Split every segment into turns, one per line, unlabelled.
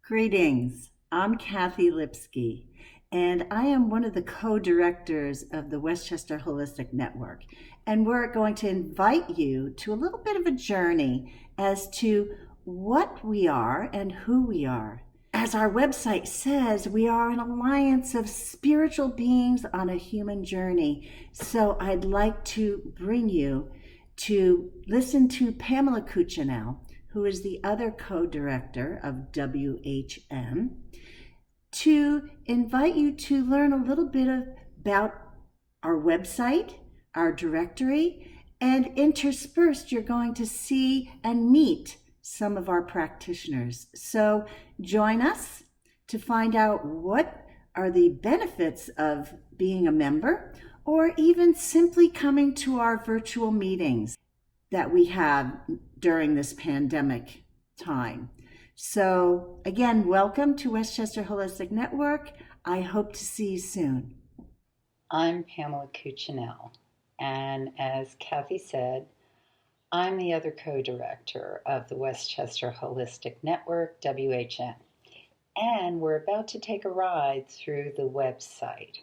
Greetings. I'm Kathy Lipsky, and I am one of the co-directors of the Westchester Holistic Network. And we're going to invite you to a little bit of a journey as to what we are and who we are. As our website says, we are an alliance of spiritual beings on a human journey. So I'd like to bring you to listen to Pamela Cuccinell, who is the other co-director of WHN, to invite you to learn a little bit about our website, our directory, and interspersed you're going to see and meet some of our practitioners. So join us to find out what are the benefits of being a member, or even simply coming to our virtual meetings that we have during this pandemic time. So again, welcome to Westchester Holistic Network. I hope to see you soon.
I'm Pamela Cuccinell, and as Kathy said, I'm the other co-director of the Westchester Holistic Network, WHN, and we're about to take a ride through the website.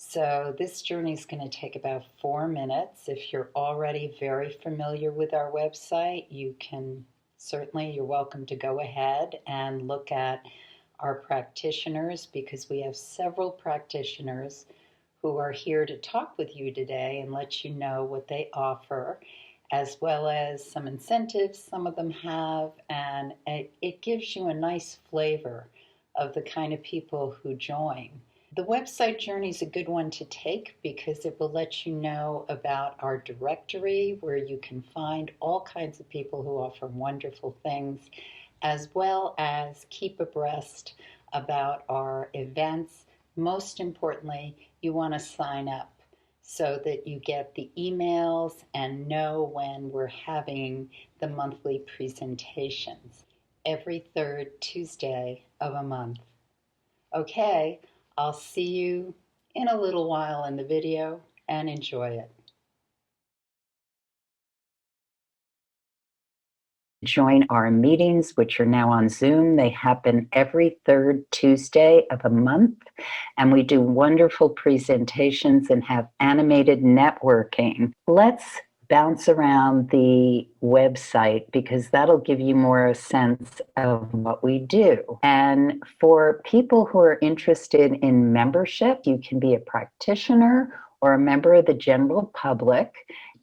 So this journey is going to take about 4 minutes. If you're already very familiar with our website, you're welcome to go ahead and look at our practitioners, because we have several practitioners who are here to talk with you today and let you know what they offer, as well as some incentives some of them have, and it gives you a nice flavor of the kind of people who join. The website journey is a good one to take because it will let you know about our directory, where you can find all kinds of people who offer wonderful things, as well as keep abreast about our events. Most importantly, you want to sign up so that you get the emails and know when we're having the monthly presentations every third Tuesday of a month. Okay, I'll see you in a little while in the video, and enjoy it. Join our meetings, which are now on Zoom. They happen every third Tuesday of a month, and we do wonderful presentations and have animated networking. Let's bounce around the website because that'll give you more a sense of what we do. And for people who are interested in membership, you can be a practitioner or a member of the general public.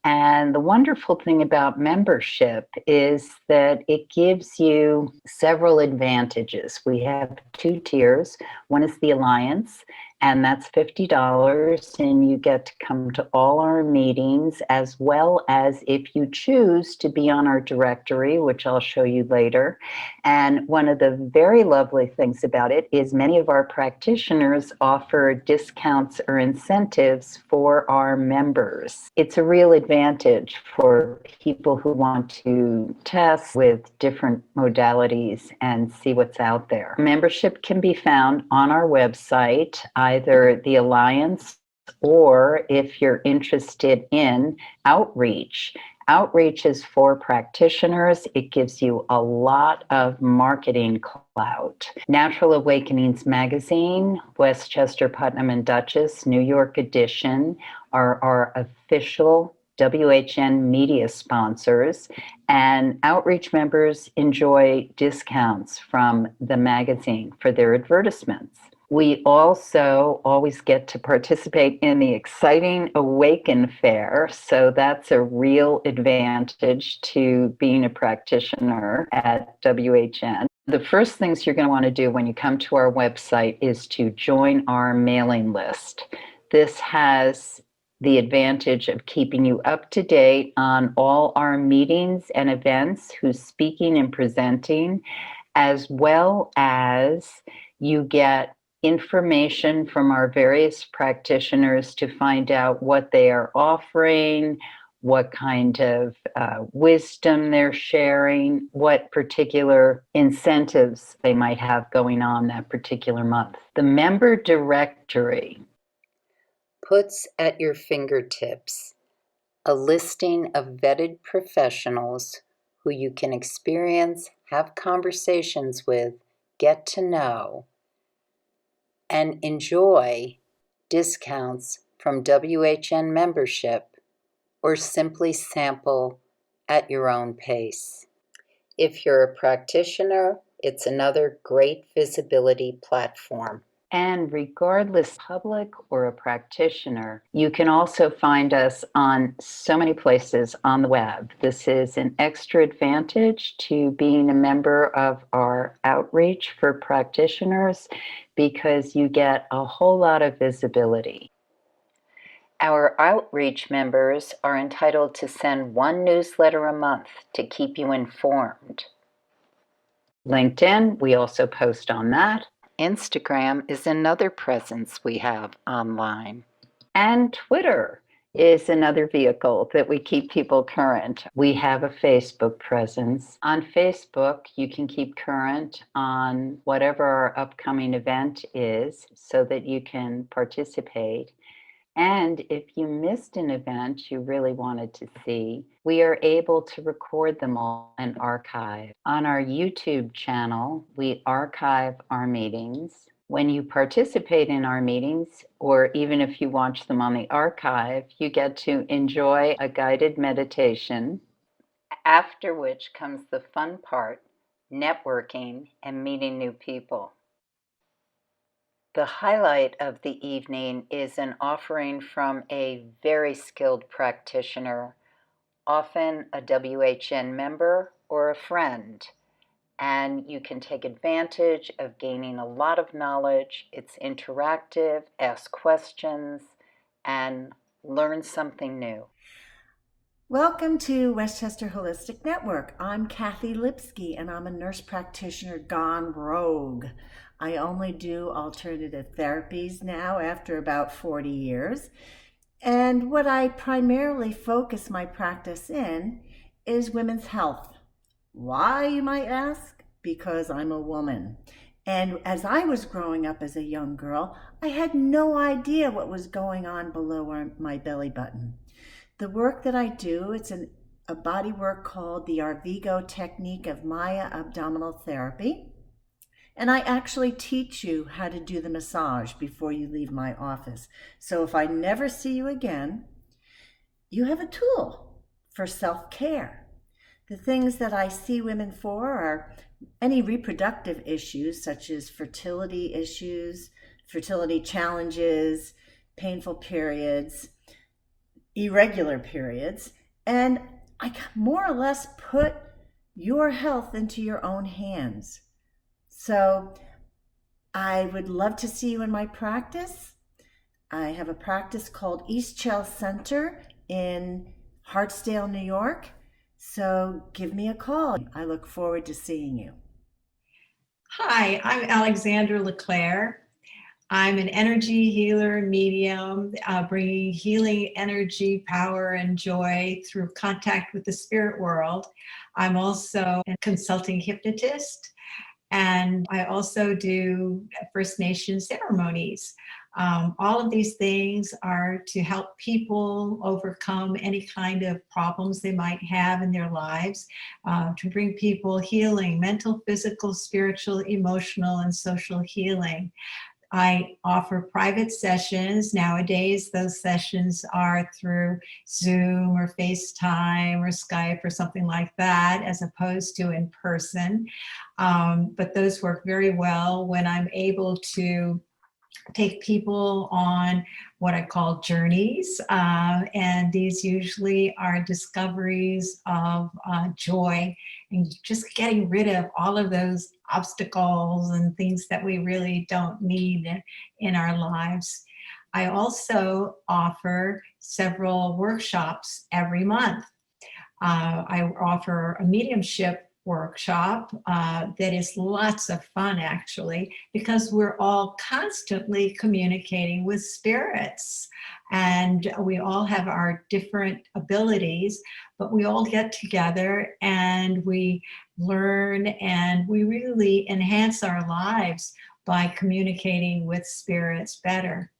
And the wonderful thing about membership is that it gives you several advantages. We have 2 tiers. One is the Alliance, and that's $50, and you get to come to all our meetings, as well as if you choose to be on our directory, which I'll show you later. And one of the very lovely things about it is many of our practitioners offer discounts or incentives for our members. It's a real advantage for people who want to test with different modalities and see what's out there. Membership can be found on our website, either the Alliance, or if you're interested in outreach. Outreach is for practitioners. It gives you a lot of marketing clout. Natural Awakenings Magazine, Westchester, Putnam and Dutchess, New York edition are our official WHN media sponsors, and outreach members enjoy discounts from the magazine for their advertisements. We also always get to participate in the exciting Awaken Fair, so that's a real advantage to being a practitioner at WHN. The first things you're going to want to do when you come to our website is to join our mailing list. This has the advantage of keeping you up to date on all our meetings and events, who's speaking and presenting, as well as you get information from our various practitioners to find out what they are offering, what kind of wisdom they're sharing, what particular incentives they might have going on that particular month. The member directory puts at your fingertips a listing of vetted professionals who you can experience, have conversations with, get to know, and enjoy discounts from WHN membership, or simply sample at your own pace. If you're a practitioner, it's another great visibility platform. And regardless, public or a practitioner, you can also find us on so many places on the web. This is an extra advantage to being a member of our outreach for practitioners because you get a whole lot of visibility. Our outreach members are entitled to send one newsletter a month to keep you informed. LinkedIn, we also post on that. Instagram is another presence we have online. And Twitter is another vehicle that we keep people current. We have a Facebook presence. On Facebook, you can keep current on whatever our upcoming event is so that you can participate. And if you missed an event you really wanted to see, we are able to record them all and archive. On our YouTube channel, we archive our meetings. When you participate in our meetings, or even if you watch them on the archive, you get to enjoy a guided meditation, after which comes the fun part, networking and meeting new people. The highlight of the evening is an offering from a very skilled practitioner, often a WHN member or a friend, and you can take advantage of gaining a lot of knowledge. It's interactive, ask questions, and learn something new.
Welcome to Westchester Holistic Network. I'm Kathy Lipsky, and I'm a nurse practitioner gone rogue. I only do alternative therapies now after about 40 years. And what I primarily focus my practice in is women's health. Why, you might ask? Because I'm a woman. And as I was growing up as a young girl, I had no idea what was going on below my belly button. The work that I do, it's a body work called the Arvigo technique of Maya abdominal therapy. And I actually teach you how to do the massage before you leave my office. So if I never see you again, you have a tool for self-care. The things that I see women for are any reproductive issues, such as fertility issues, fertility challenges, painful periods, irregular periods, and I more or less put your health into your own hands. So I would love to see you in my practice. I have a practice called East Chell Center in Hartsdale, New York. So give me a call. I look forward to seeing you.
Hi, I'm Alexandra Leclaire. I'm an energy healer, medium, bringing healing energy, power, and joy through contact with the spirit world. I'm also a consulting hypnotist, and I also do First Nation ceremonies. All of these things are to help people overcome any kind of problems they might have in their lives, to bring people healing, mental, physical, spiritual, emotional, and social healing. I offer private sessions. Nowadays, those sessions are through Zoom or FaceTime or Skype or something like that, as opposed to in person. But those work very well when I'm able to take people on what I call journeys, and these usually are discoveries of joy and just getting rid of all of those obstacles and things that we really don't need in our lives. I also offer several workshops every month. I offer a mediumship workshop that is lots of fun, actually, because we're all constantly communicating with spirits, and we all have our different abilities, but we all get together and we learn, and we really enhance our lives by communicating with spirits better.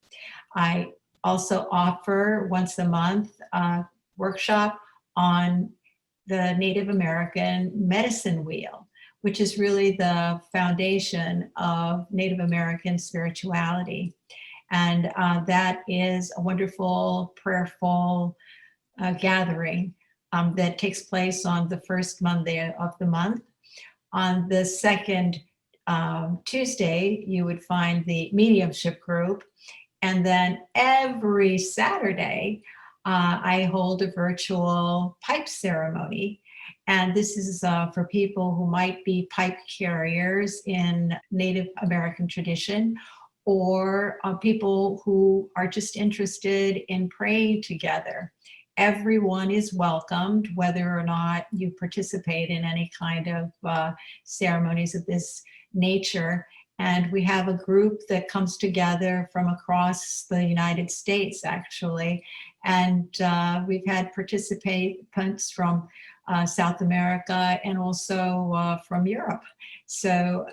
I also offer once a month a workshop on the Native American medicine wheel, which is really the foundation of Native American spirituality. And that is a wonderful, prayerful gathering that takes place on the first Monday of the month. On the second Tuesday, you would find the mediumship group. And then every Saturday, I hold a virtual pipe ceremony. And this is for people who might be pipe carriers in Native American tradition, or people who are just interested in praying together. Everyone is welcomed, whether or not you participate in any kind of ceremonies of this nature. And we have a group that comes together from across the United States, actually. And we've had participants from South America and also from Europe. So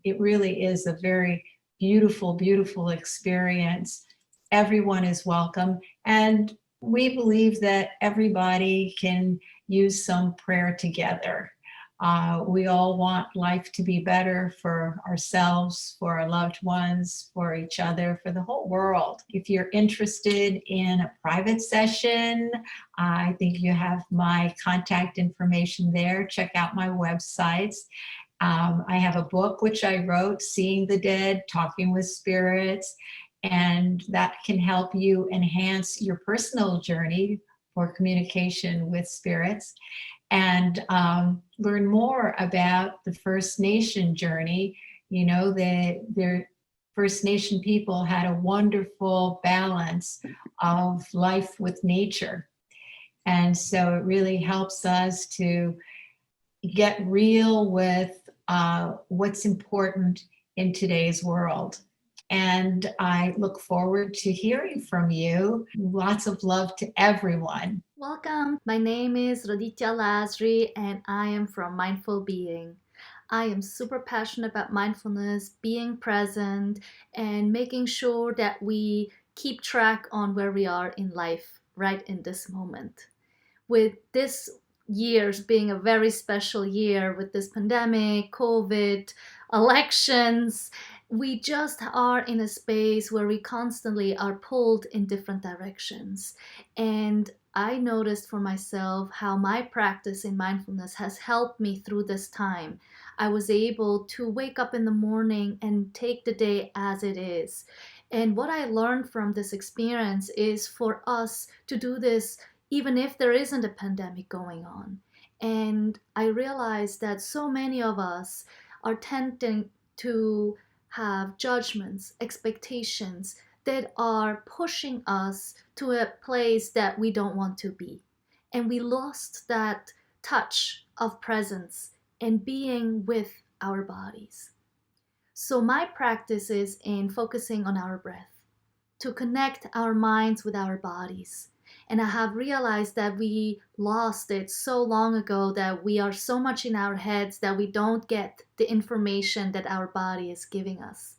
it really is a very beautiful, beautiful experience. Everyone is welcome. And we believe that everybody can use some prayer together. We all want life to be better for ourselves, for our loved ones, for each other, for the whole world. If you're interested in a private session, I think you have my contact information there. Check out my websites. I have a book which I wrote, Seeing the Dead, Talking with Spirits, and that can help you enhance your personal journey for communication with spirits, and learn more about the First Nation journey. You know, the First Nation people had a wonderful balance of life with nature. And so it really helps us to get real with what's important in today's world. And I look forward to hearing from you. Lots of love to everyone.
Welcome. My name is Raditia Lazri, and I am from Mindful Being. I am super passionate about mindfulness, being present, and making sure that we keep track on where we are in life right in this moment. With this year's being a very special year with this pandemic, COVID, elections, we just are in a space where we constantly are pulled in different directions. And I noticed for myself how my practice in mindfulness has helped me through this time. I was able to wake up in the morning and take the day as it is. And what I learned from this experience is for us to do this even if there isn't a pandemic going on. And I realized that so many of us are tending to have judgments, expectations that are pushing us to a place that we don't want to be. And we lost that touch of presence and being with our bodies. So my practice is in focusing on our breath, to connect our minds with our bodies. And I have realized that we lost it so long ago, that we are so much in our heads that we don't get the information that our body is giving us.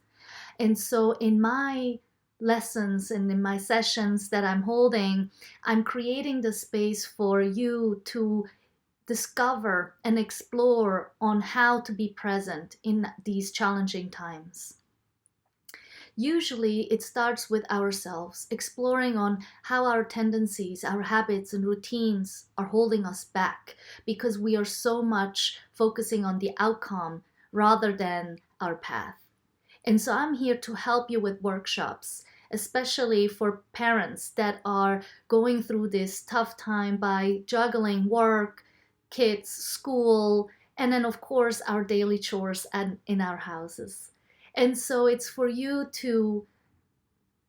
And so in my lessons and in my sessions that I'm holding, I'm creating the space for you to discover and explore on how to be present in these challenging times. Usually it starts with ourselves, exploring on how our tendencies, our habits and routines are holding us back because we are so much focusing on the outcome rather than our path. And so I'm here to help you with workshops, especially for parents that are going through this tough time by juggling work, kids, school, and then of course our daily chores in our houses. And so it's for you to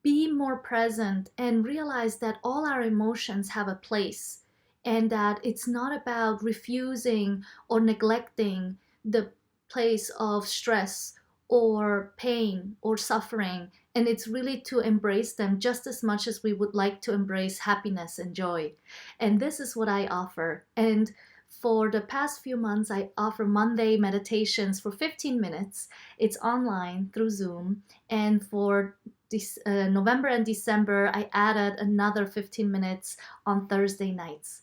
be more present and realize that all our emotions have a place, and that it's not about refusing or neglecting the place of stress or pain or suffering. And it's really to embrace them just as much as we would like to embrace happiness and joy. And this is what I offer. And for the past few months, I offer Monday meditations for 15 minutes. It's online through Zoom. And for this, November and December, I added another 15 minutes on Thursday nights.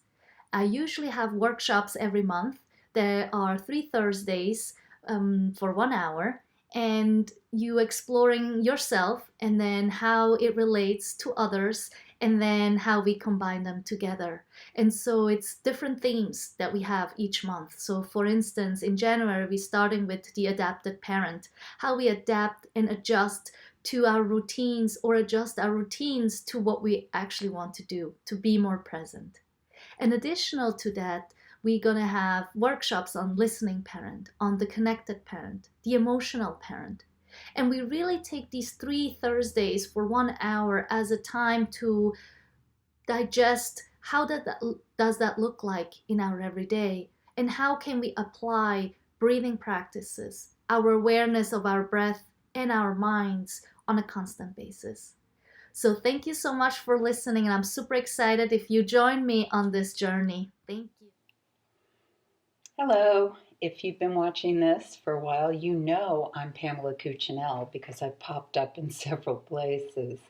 I usually have workshops every month. There are 3 Thursdays for 1 hour, and you exploring yourself and then how it relates to others and then how we combine them together. And so it's different themes that we have each month. So for instance, in January, we're starting with the adapted parent, how we adapt and adjust to our routines or adjust our routines to what we actually want to do, to be more present. And additional to that, we're going to have workshops on listening parent, on the connected parent, the emotional parent. And we really take these 3 Thursdays for 1 hour as a time to digest how does that look like in our everyday, and how can we apply breathing practices, our awareness of our breath and our minds on a constant basis. So thank you so much for listening, and I'm super excited if you join me on this journey. Thank you.
Hello. If you've been watching this for a while, you know I'm Pamela Cuccinell because I've popped up in several places.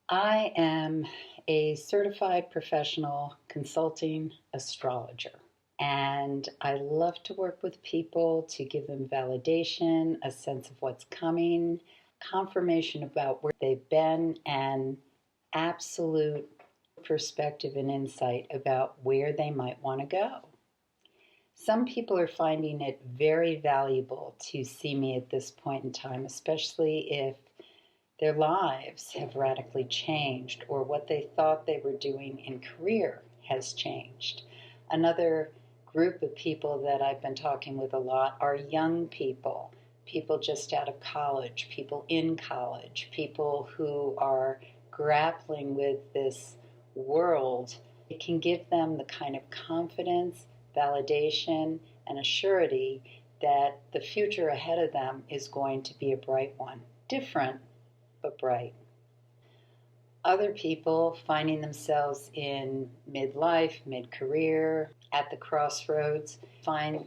I am a certified professional consulting astrologer, and I love to work with people to give them validation, a sense of what's coming, confirmation about where they've been, and absolute perspective and insight about where they might want to go. Some people are finding it very valuable to see me at this point in time, especially if their lives have radically changed or what they thought they were doing in career has changed. Another group of people that I've been talking with a lot are young people, people just out of college, people in college, people who are grappling with this world. It can give them the kind of confidence, validation, and a surety that the future ahead of them is going to be a bright one. Different, but bright. Other people finding themselves in midlife, mid-career, at the crossroads, find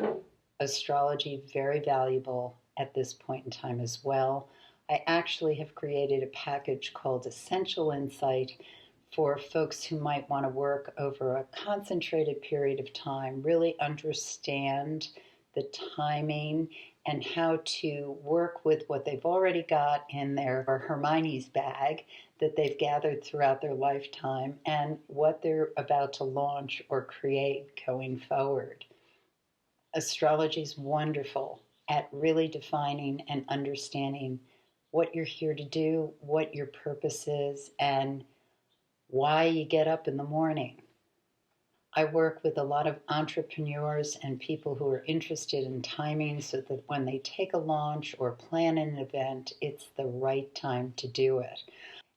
astrology very valuable at this point in time as well. I actually have created a package called Essential Insight for folks who might want to work over a concentrated period of time, really understand the timing and how to work with what they've already got in their Hermione's bag that they've gathered throughout their lifetime and what they're about to launch or create going forward. Astrology is wonderful at really defining and understanding what you're here to do, what your purpose is, and why you get up in the morning. I work with a lot of entrepreneurs and people who are interested in timing so that when they take a launch or plan an event, it's the right time to do it.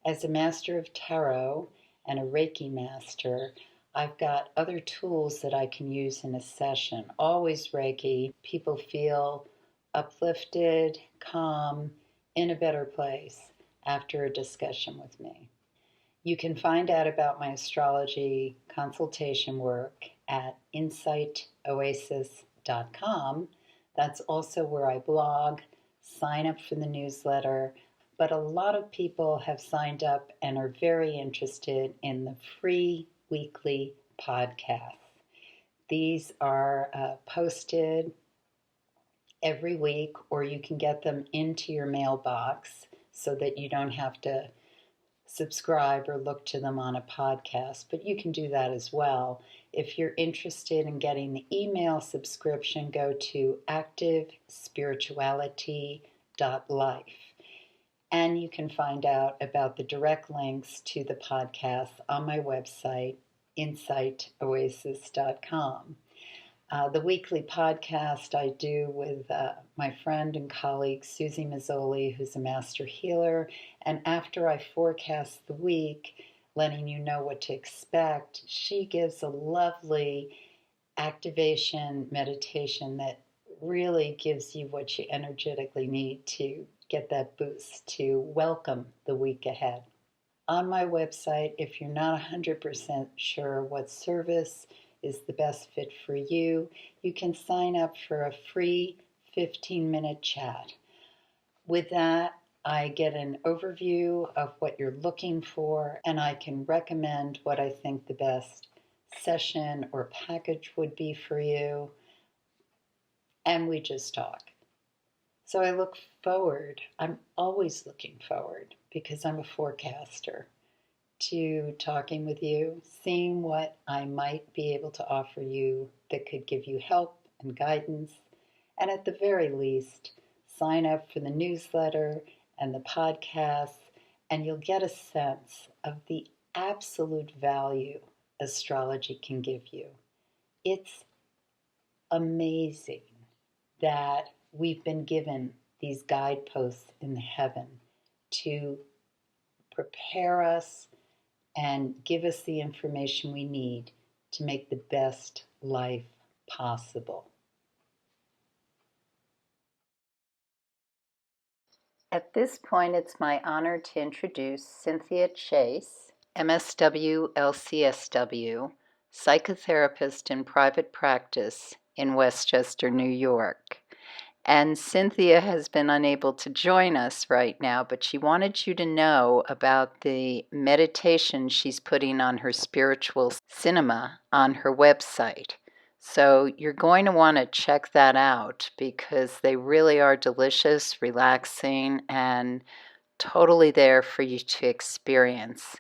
As a master of tarot and a Reiki master, I've got other tools that I can use in a session. Always Reiki. People feel uplifted, calm, in a better place after a discussion with me. You can find out about my astrology consultation work at insightoasis.com. That's also where I blog, sign up for the newsletter, but a lot of people have signed up and are very interested in the free weekly podcasts. These are posted every week, or you can get them into your mailbox so that you don't have to subscribe or look to them on a podcast, but you can do that as well. If you're interested in getting the email subscription, go to activespirituality.life. And you can find out about the direct links to the podcast on my website, insightoasis.com. The weekly podcast I do with my friend and colleague Susie Mazzoli, who's a master healer. And after I forecast the week, letting you know what to expect, she gives a lovely activation meditation that really gives you what you energetically need to get that boost to welcome the week ahead. On my website, if you're not 100% sure what service is the best fit for you, you can sign up for a free 15-minute chat. With that, I get an overview of what you're looking for, and I can recommend what I think the best session or package would be for you. and we just talk. So I look forward, I'm always looking forward because I'm a forecaster, to talking with you, seeing what I might be able to offer you that could give you help and guidance. And at the very least, sign up for the newsletter and the podcast, and you'll get a sense of the absolute value astrology can give you. It's amazing that we've been given these guideposts in the heaven to prepare us and give us the information we need to make the best life possible. At this point, it's my honor to introduce Cynthia Chase, MSW LCSW, psychotherapist in private practice in Westchester, New York. And Cynthia has been unable to join us right now, but she wanted you to know about the meditation she's putting on her spiritual cinema on her website. So you're going to want to check that out because they really are delicious, relaxing, and totally there for you to experience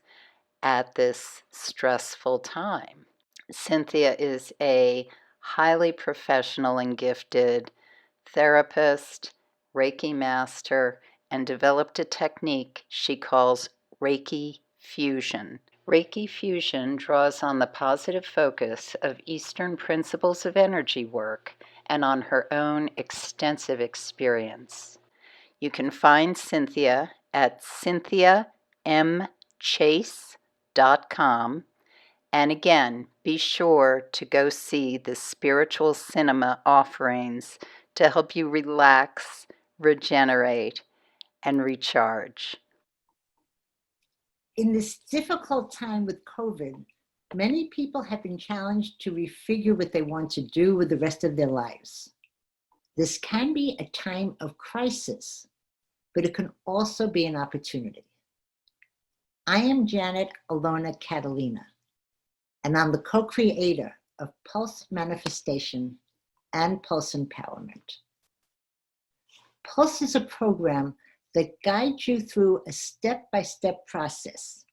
at this stressful time. Cynthia is a highly professional and gifted therapist, Reiki master, and developed a technique she calls Reiki Fusion. Reiki Fusion draws on the positive focus of Eastern principles of energy work and on her own extensive experience. You can find Cynthia at cynthiamchase.com. And again, be sure to go see the spiritual cinema offerings to help you relax, regenerate, and recharge.
In this difficult time with COVID, many people have been challenged to refigure what they want to do with the rest of their lives. This can be a time of crisis, but it can also be an opportunity. I am Janet Alona Catalina, and I'm the co-creator of Pulse Manifestation and Pulse Empowerment. Pulse is a program that guides you through a step-by-step process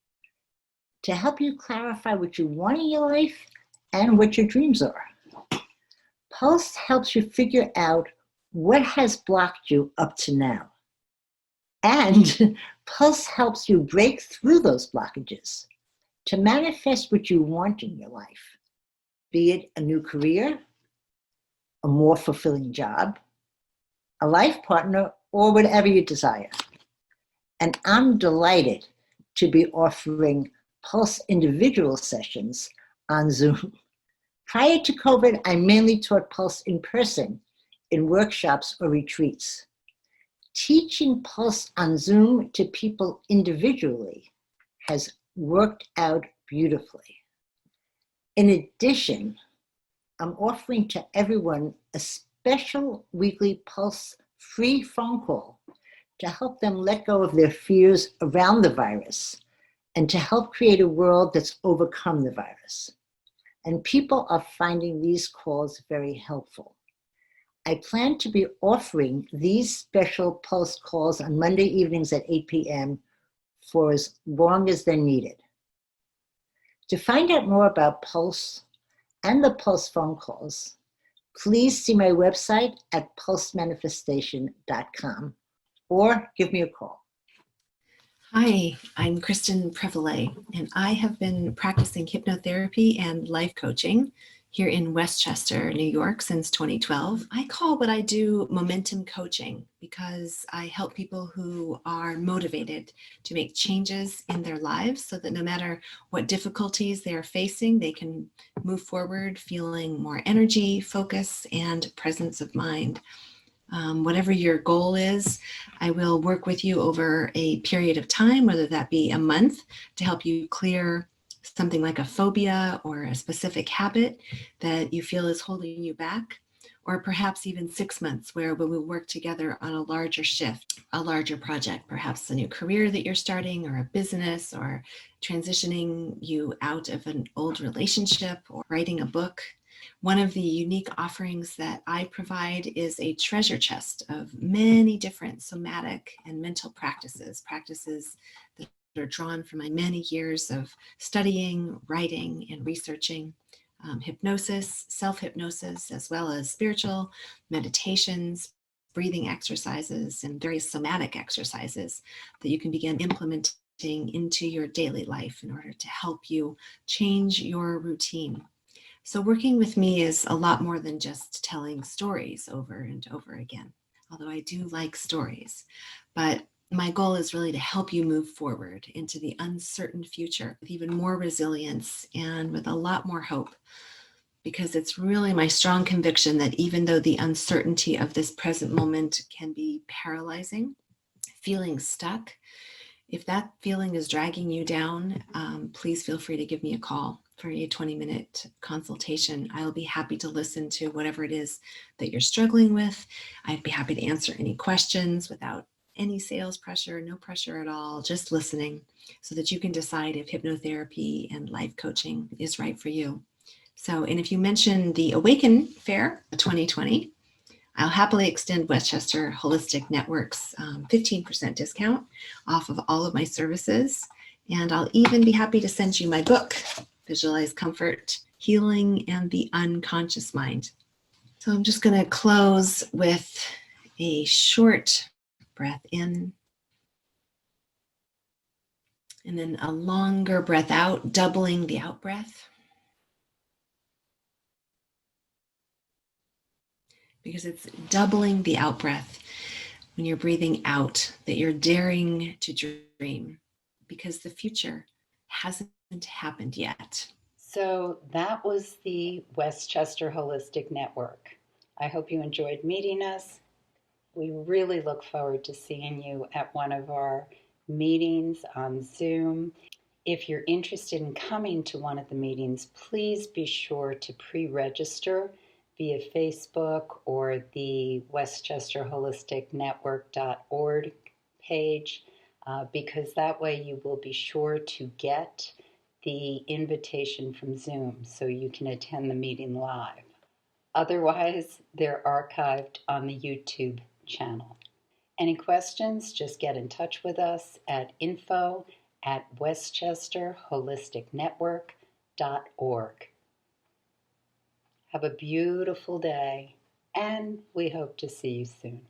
to help you clarify what you want in your life and what your dreams are. Pulse helps you figure out what has blocked you up to now. And Pulse helps you break through those blockages to manifest what you want in your life, be it a new career, a more fulfilling job, a life partner, or whatever you desire. And I'm delighted to be offering Pulse individual sessions on Zoom. Prior to COVID, I mainly taught Pulse in person in workshops or retreats. Teaching Pulse on Zoom to people individually has worked out beautifully. In addition, I'm offering to everyone a special weekly Pulse free phone call to help them let go of their fears around the virus and to help create a world that's overcome the virus. And people are finding these calls very helpful. I plan to be offering these special Pulse calls on Monday evenings at 8 p.m. for as long as they're needed. To find out more about Pulse and the Pulse phone calls, please see my website at pulsemanifestation.com or give me a call.
Hi, I'm Kristen Prevalet, and I have been practicing hypnotherapy and life coaching here in Westchester, New York since 2012. I call what I do momentum coaching because I help people who are motivated to make changes in their lives so that no matter what difficulties they are facing, they can move forward feeling more energy, focus, and presence of mind. Whatever your goal is, I will work with you over a period of time, whether that be a month, to help you clear something like a phobia or a specific habit that you feel is holding you back, or perhaps even 6 months where we will work together on a larger shift, a larger project, perhaps a new career that you're starting or a business or transitioning you out of an old relationship or writing a book. One of the unique offerings that I provide is a treasure chest of many different somatic and mental practices that are drawn from my many years of studying, writing, and researching hypnosis, self-hypnosis, as well as spiritual meditations, breathing exercises, and various somatic exercises that you can begin implementing into your daily life in order to help you change your routine. So working with me is a lot more than just telling stories over and over again, although I do like stories. But my goal is really to help you move forward into the uncertain future with even more resilience and with a lot more hope, because it's really my strong conviction that even though the uncertainty of this present moment can be paralyzing, feeling stuck, if that feeling is dragging you down, please feel free to give me a call for a 20-minute consultation. I'll be happy to listen to whatever it is that you're struggling with. I'd be happy to answer any questions without any sales pressure, no pressure at all, just listening so that you can decide if hypnotherapy and life coaching is right for you. So, and if you mention the Awaken Fair 2020, I'll happily extend Westchester Holistic Network's 15% discount off of all of my services. And I'll even be happy to send you my book, Visualize Comfort, Healing, and the Unconscious Mind. So I'm just going to close with a short breath in, and then a longer breath out, doubling the out breath. Because it's doubling the out breath when you're breathing out that you're daring to dream, because the future hasn't happened yet.
So that was the Westchester Holistic Network. I hope you enjoyed meeting us. We really look forward to seeing you at one of our meetings on Zoom. If you're interested in coming to one of the meetings, please be sure to pre-register via Facebook or the Westchester Holistic Network.org page, because that way you will be sure to get the invitation from Zoom so you can attend the meeting live. Otherwise, they're archived on the YouTube channel. Any questions, just get in touch with us at info@westchesterholisticnetwork.org. Have a beautiful day, and we hope to see you soon.